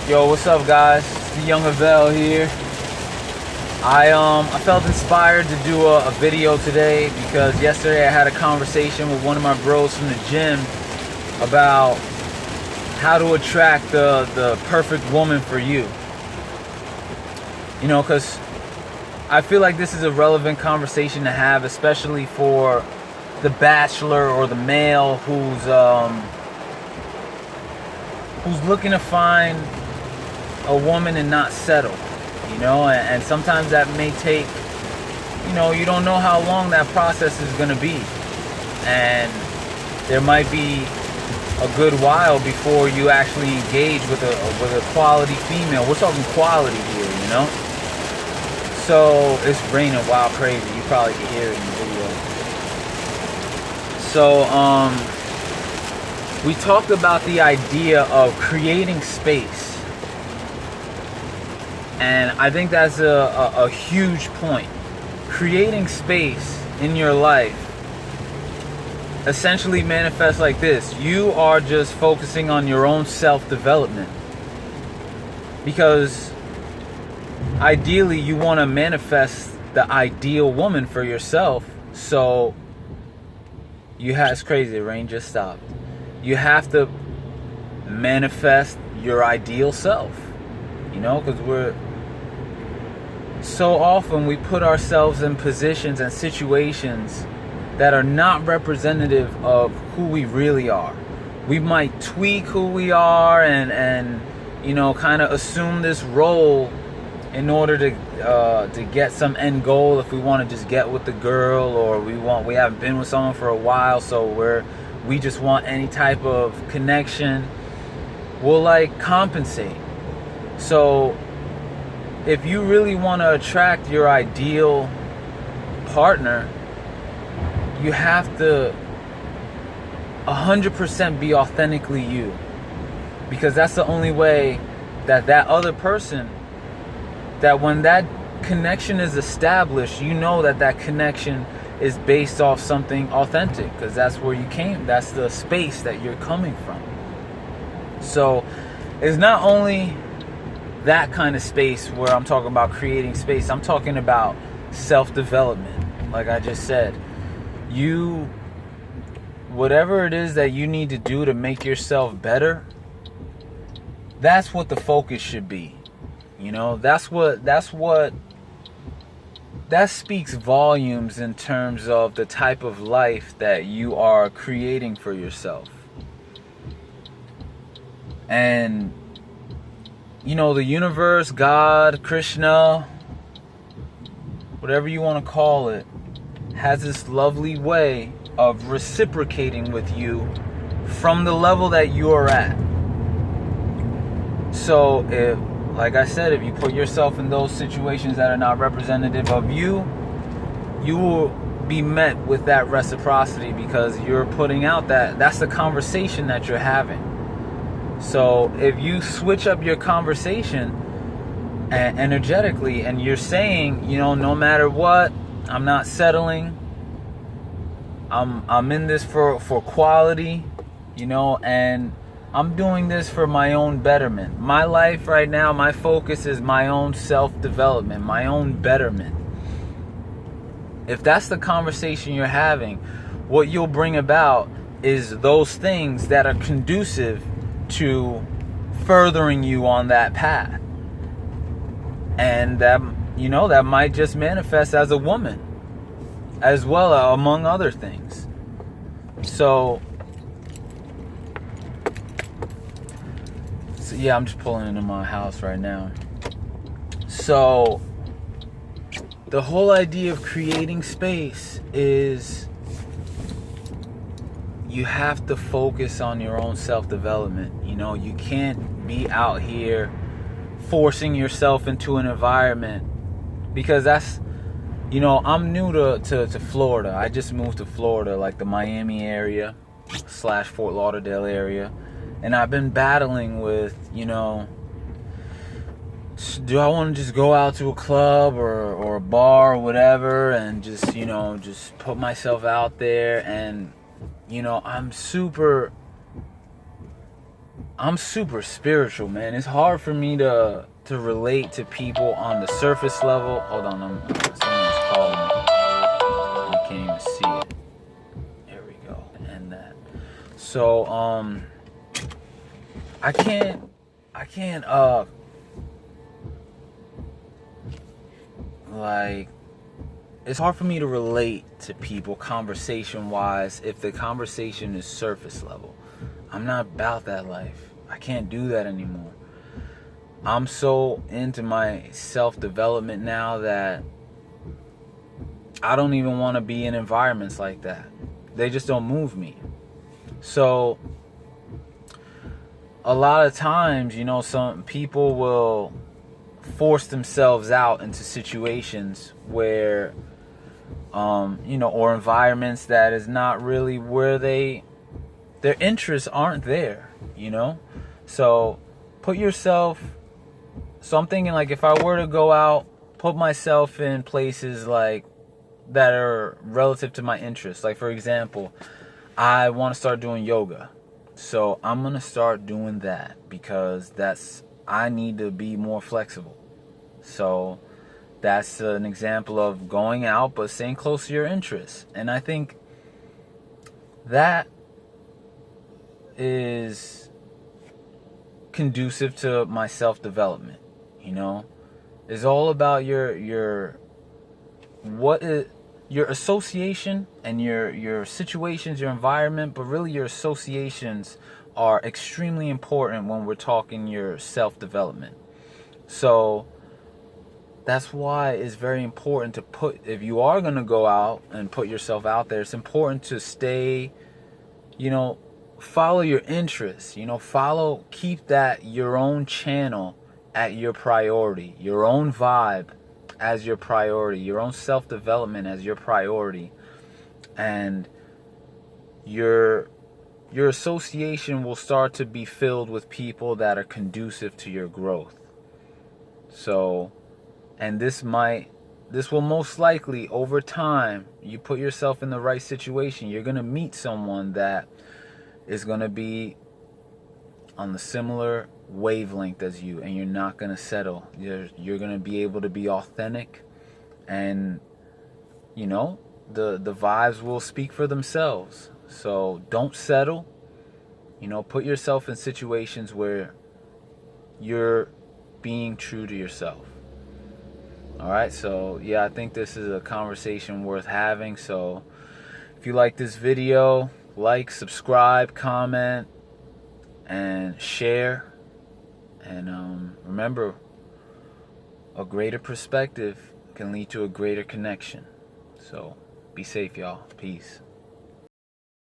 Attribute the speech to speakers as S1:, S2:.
S1: Yo, what's up, guys? It's the Young Avel here. I felt inspired to do a video today because yesterday I had a conversation with one of my bros from the gym about how to attract the perfect woman for you. You know, because I feel like this is a relevant conversation to have, especially for the bachelor or the male who's looking to find a woman and not settle, you know, and sometimes that may take, you know, you don't know how long that process is going to be, and there might be a good while before you actually engage with a quality female. We're talking quality here, you know. So it's raining wild crazy. You probably can hear it in the video. So we talked about the idea of creating space. And I think that's a huge point. Creating space in your life essentially manifests like this. You are just focusing on your own self-development. Because ideally you want to manifest the ideal woman for yourself. So it's crazy, the rain just stopped. You have to manifest your ideal self. You know, because so often we put ourselves in positions and situations that are not representative of who we really are. We might tweak who we are and you know, kind of assume this role in order to get some end goal. If we want to just get with the girl, or we haven't been with someone for a while, so we just want any type of connection, we'll like compensate. So if you really want to attract your ideal partner, you have to 100% be authentically you, because that's the only way that other person, that when that connection is established, you know that connection is based off something authentic, because that's where you came, that's the space that you're coming from. So it's not only that kind of space where I'm talking about creating space. I'm talking about self-development. Like I just said, whatever it is that you need to do to make yourself better, that's what the focus should be. You know, that speaks volumes in terms of the type of life that you are creating for yourself. And you know, the universe, God, Krishna, whatever you want to call it, has this lovely way of reciprocating with you from the level that you are at. So if, like I said, if you put yourself in those situations that are not representative of you, you will be met with that reciprocity, because you're putting out that's the conversation that you're having. So if you switch up your conversation energetically, and you're saying, you know, no matter what, I'm not settling. I'm in this for quality, you know, and I'm doing this for my own betterment. My life right now, my focus is my own self-development, my own betterment. If that's the conversation you're having, what you'll bring about is those things that are conducive to furthering you on that path. And that, you know, that might just manifest as a woman as well, among other things. So yeah, I'm just pulling into my house right now. So the whole idea of creating space is you have to focus on your own self-development. You know, you can't be out here forcing yourself into an environment, because that's, you know, I'm new to Florida. I just moved to Florida, like the Miami area / Fort Lauderdale area. And I've been battling with, you know, do I want to just go out to a club or a bar or whatever and just, you know, just put myself out there. And, you know, I'm super I'm super spiritual, man. It's hard for me to relate to people on the surface level. Hold on, someone's calling me. I can't even see it. There we go. And that. So I can't like, it's hard for me to relate to people conversation wise if the conversation is surface level. I'm not about that life. I can't do that anymore. I'm so into my self-development now that I don't even want to be in environments like that. They just don't move me. So a lot of times, some people will force themselves out into situations where or environments that is not really where their interests aren't there, So put yourself, so I'm thinking, like, if I were to go out, put myself in places like that are relative to my interests. Like, for example, I want to start doing yoga. So I'm going to start doing that because I need to be more flexible. So that's an example of going out but staying close to your interests. And I think that is conducive to my self-development. It's all about your association and your situations, your environment, but really your associations are extremely important when we're talking your self-development. So that's why it's very important to if you are going to go out and put yourself out there, it's important to stay, follow your interests, keep that your own channel at your priority, your own vibe as your priority, your own self-development as your priority. And your association will start to be filled with people that are conducive to your growth. So, and this will most likely, over time, you put yourself in the right situation, you're going to meet someone that is going to be on the similar wavelength as you, and you're not going to settle. You're going to be able to be authentic, and the vibes will speak for themselves. So don't settle. Put yourself in situations where you're being true to yourself. All right, so yeah, I think this is a conversation worth having. So if you like this video, like, subscribe, comment, and share. And remember, a greater perspective can lead to a greater connection. So be safe, y'all. Peace.